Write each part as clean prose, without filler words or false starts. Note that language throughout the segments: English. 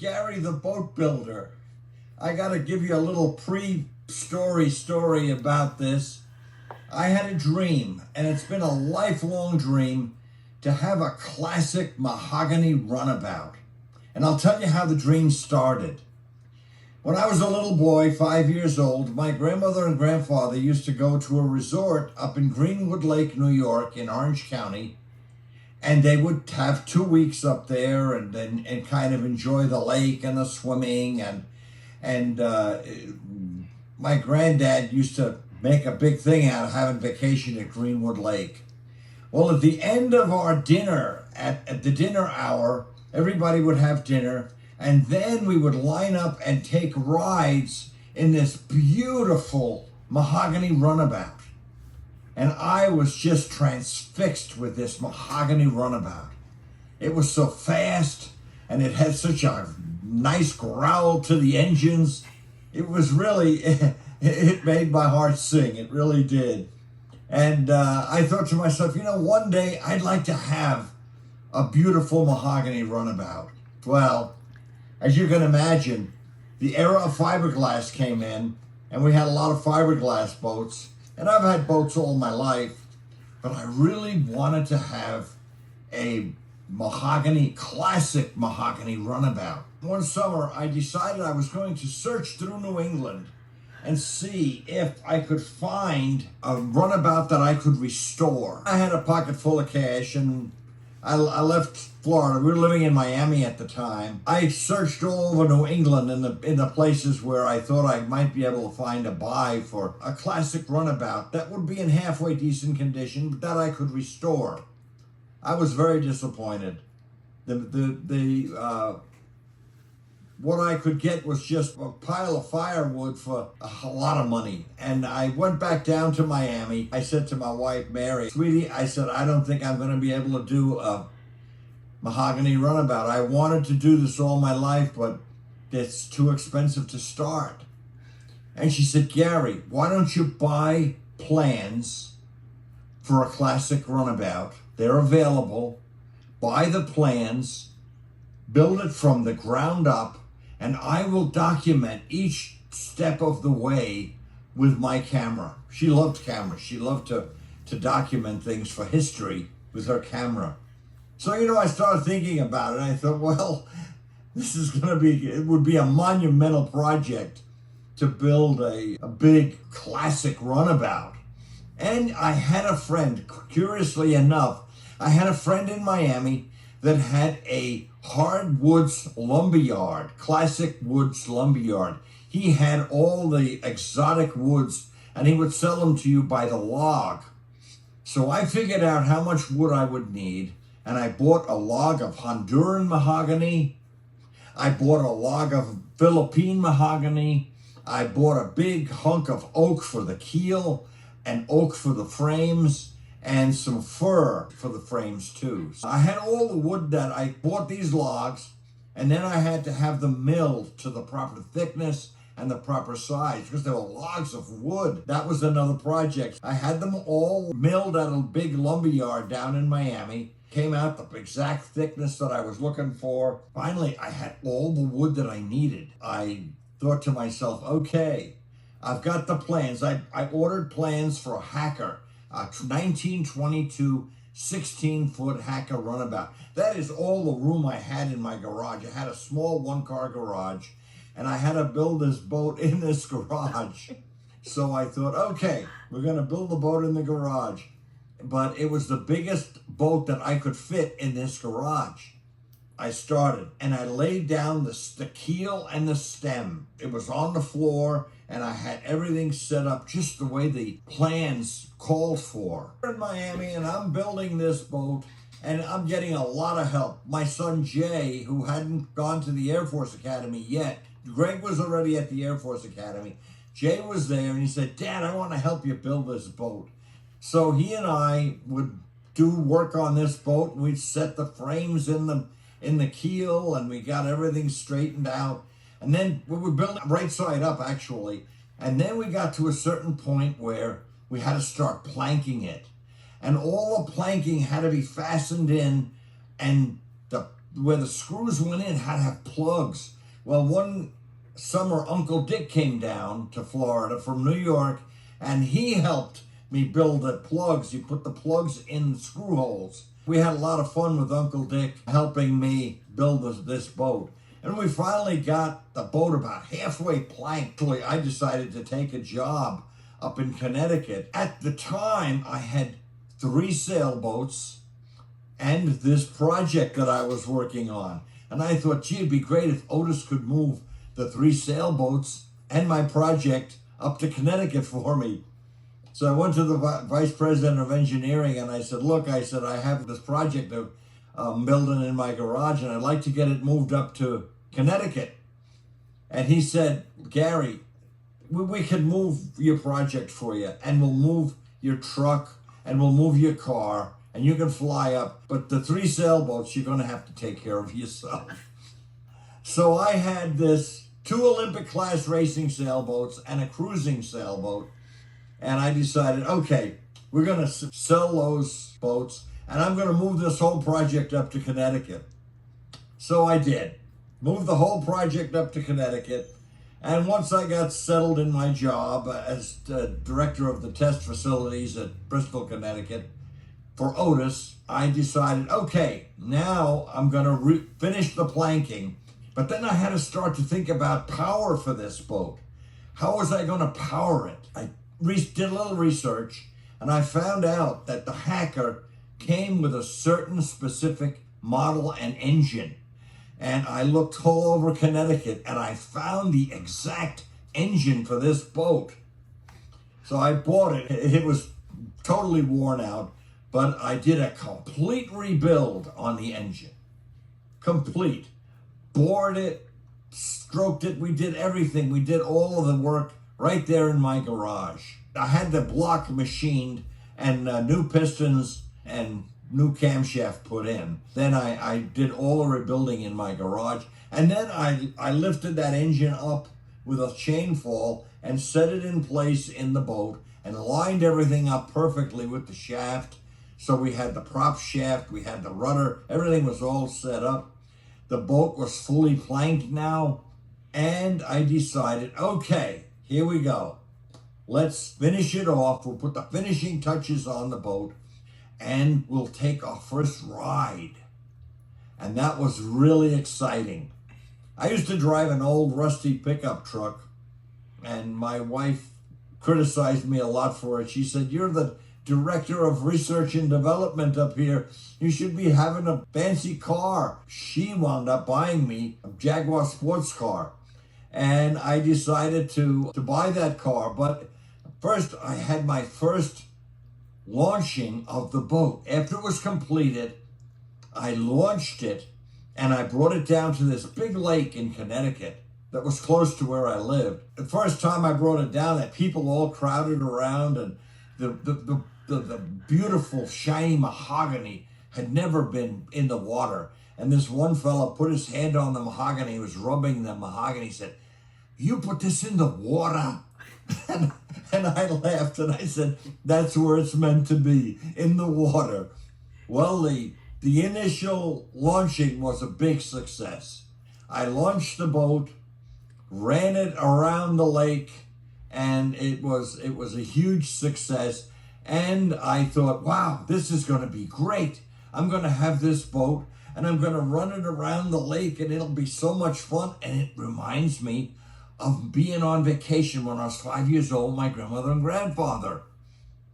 Gary the boat builder. I got to give you a little story about this. I had a dream, and it's been a lifelong dream, to have a classic mahogany runabout. And I'll tell you how the dream started. When I was a little boy, 5 years old, my grandmother and grandfather used to go to a resort up in Greenwood Lake, New York, in Orange County, and they would have 2 weeks up there and kind of enjoy the lake and the swimming, and my granddad used to make a big thing out of having vacation at Greenwood Lake. Well, at the end of our dinner, at the dinner hour, everybody would have dinner, and then we would line up and take rides in this beautiful mahogany runabout. And I was just transfixed with this mahogany runabout. It was so fast, and it had such a nice growl to the engines. It was really, it made my heart sing. It really did. And I thought to myself, one day I'd like to have a beautiful mahogany runabout. Well, as you can imagine, the era of fiberglass came in, and we had a lot of fiberglass boats. And I've had boats all my life, but I really wanted to have a classic mahogany runabout. One summer, I decided I was going to search through New England and see if I could find a runabout that I could restore. I had a pocket full of cash, and I left Florida. We were living in Miami at the time. I searched all over New England in the places where I thought I might be able to find a buy for a classic runabout that would be in halfway decent condition, but that I could restore. I was very disappointed. What I could get was just a pile of firewood for a lot of money. And I went back down to Miami. I said to my wife, Mary, sweetie, I said, I don't think I'm going to be able to do a mahogany runabout. I wanted to do this all my life, but it's too expensive to start. And she said, Gary, why don't you buy plans for a classic runabout? They're available. Buy the plans, build it from the ground up, and I will document each step of the way with my camera. She loved cameras. She loved to document things for history with her camera. So, I started thinking about it. I thought, well, it would be a monumental project to build a big classic runabout. And I had a friend, curiously enough, I had a friend in Miami that had a hardwoods lumberyard, classic woods lumberyard. He had all the exotic woods, and he would sell them to you by the log. So I figured out how much wood I would need, and I bought a log of Honduran mahogany. I bought a log of Philippine mahogany. I bought a big hunk of oak for the keel and oak for the frames, and some fir for the frames too. So I had all the wood that I bought these logs, and then I had to have them milled to the proper thickness and the proper size, because they were logs of wood. That was another project. I had them all milled at a big lumberyard down in Miami. Came out the exact thickness that I was looking for. Finally, I had all the wood that I needed. I thought to myself, okay, I've got the plans. I ordered plans for a hacker, a 1922 16-foot hacker runabout. That is all the room I had in my garage. I had a small one-car garage, and I had to build this boat in this garage. So I thought, okay, we're going to build the boat in the garage. But it was the biggest boat that I could fit in this garage. I started, and I laid down the keel and the stem. It was on the floor, and I had everything set up just the way the plans called for. I'm in Miami, and I'm building this boat, and I'm getting a lot of help. My son Jay, who hadn't gone to the Air Force Academy yet, Greg was already at the Air Force Academy. Jay was there, and he said, Dad, I want to help you build this boat. So he and I would do work on this boat, and we'd set the frames in the keel, and we got everything straightened out. And then we were building right side up, actually. And then we got to a certain point where we had to start planking it. And all the planking had to be fastened in, and the where the screws went in had to have plugs. Well, one summer, Uncle Dick came down to Florida from New York, and he helped me build the plugs. He put the plugs in screw holes. We had a lot of fun with Uncle Dick helping me build this boat. And we finally got the boat about halfway planked. I decided to take a job up in Connecticut. At the time, I had 3 sailboats and this project that I was working on. And I thought, gee, it'd be great if Otis could move the 3 sailboats and my project up to Connecticut for me. So I went to the vice president of engineering and I said, look, I have this project that I'm building in my garage and I'd like to get it moved up to Connecticut. And he said, Gary, we can move your project for you, and we'll move your truck, and we'll move your car, and you can fly up. But the 3 sailboats, you're going to have to take care of yourself. So I had 2 Olympic-class racing sailboats and a cruising sailboat. And I decided, okay, we're going to sell those boats, and I'm going to move this whole project up to Connecticut. So I did. Moved the whole project up to Connecticut. And once I got settled in my job as director of the test facilities at Bristol, Connecticut, for Otis, I decided, okay, now I'm going to finish the planking. But then I had to start to think about power for this boat. How was I going to power it? I did a little research, and I found out that the Hacker came with a certain specific model and engine. And I looked all over Connecticut and I found the exact engine for this boat. So I bought it. It was totally worn out, but I did a complete rebuild on the engine. Complete. Bored it, stroked it. We did everything. We did all of the work right there in my garage. I had the block machined and new pistons and new camshaft put in. Then I did all the rebuilding in my garage. And then I lifted that engine up with a chain fall and set it in place in the boat and lined everything up perfectly with the shaft. So we had the prop shaft, we had the rudder, everything was all set up. The boat was fully planked now. And I decided, okay, here we go. Let's finish it off. We'll put the finishing touches on the boat. And we'll take our first ride. And that was really exciting. I used to drive an old rusty pickup truck, and my wife criticized me a lot for it. She said, you're the director of research and development up here. You should be having a fancy car. She wound up buying me a Jaguar sports car. And I decided to buy that car. But first, I had my first launching of the boat. After it was completed, I launched it and I brought it down to this big lake in Connecticut that was close to where I lived. The first time I brought it down, that people all crowded around, and the beautiful shiny mahogany had never been in the water. And this one fella put his hand on the mahogany, he was rubbing the mahogany, he said, you put this in the water? And I laughed and I said, that's where it's meant to be, in the water. Well, the initial launching was a big success. I launched the boat, ran it around the lake, and it was a huge success. And I thought, wow, this is going to be great. I'm going to have this boat and I'm going to run it around the lake and it'll be so much fun. And it reminds me of being on vacation when I was 5 years old, my grandmother and grandfather.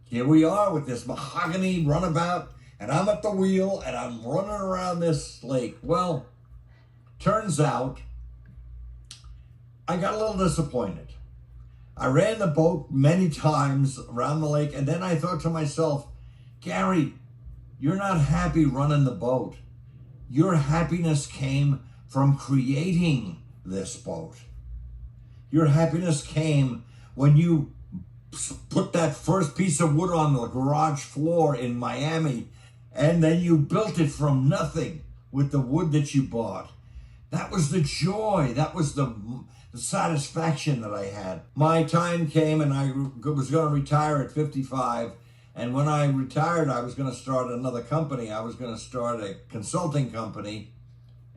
Here we are with this mahogany runabout, and I'm at the wheel, and I'm running around this lake. Well, turns out I got a little disappointed. I ran the boat many times around the lake, and then I thought to myself, Gary, you're not happy running the boat. Your happiness came from creating this boat. Your happiness came when you put that first piece of wood on the garage floor in Miami, and then you built it from nothing with the wood that you bought. That was the joy. That was the satisfaction that I had. My time came and I was going to retire at 55. And when I retired, I was going to start another company. I was going to start a consulting company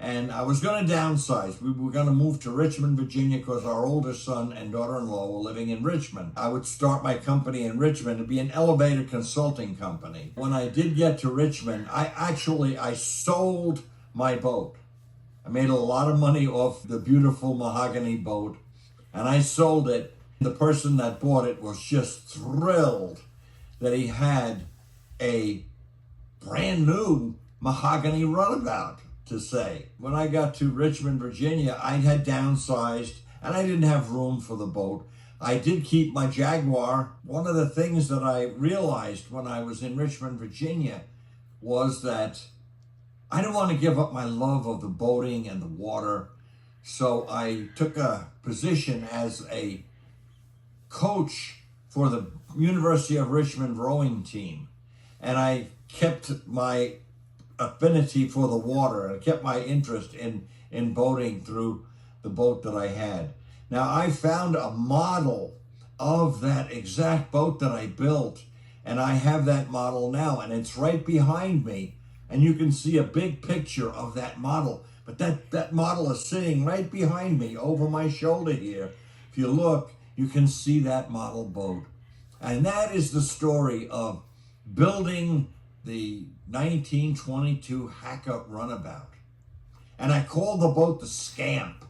And I was going to downsize. We were going to move to Richmond, Virginia, because our older son and daughter-in-law were living in Richmond. I would start my company in Richmond. It'd be an elevator consulting company. When I did get to Richmond, I sold my boat. I made a lot of money off the beautiful mahogany boat, and I sold it. The person that bought it was just thrilled that he had a brand new mahogany runabout to say. When I got to Richmond, Virginia, I had downsized and I didn't have room for the boat. I did keep my Jaguar. One of the things that I realized when I was in Richmond, Virginia was that I didn't want to give up my love of the boating and the water. So I took a position as a coach for the University of Richmond rowing team. And I kept my affinity for the water and kept my interest in boating through the boat that I had. Now I found a model of that exact boat that I built, and I have that model now, and it's right behind me, and you can see a big picture of that model. But that model is sitting right behind me over my shoulder here. If you look, you can see that model boat. And that is the story of building the 1922 Hacker Runabout. And I called the boat the Scamp.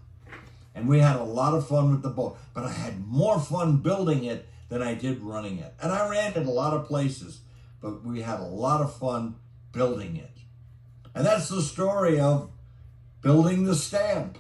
And we had a lot of fun with the boat. But I had more fun building it than I did running it. And I ran it a lot of places, but we had a lot of fun building it. And that's the story of building the Scamp.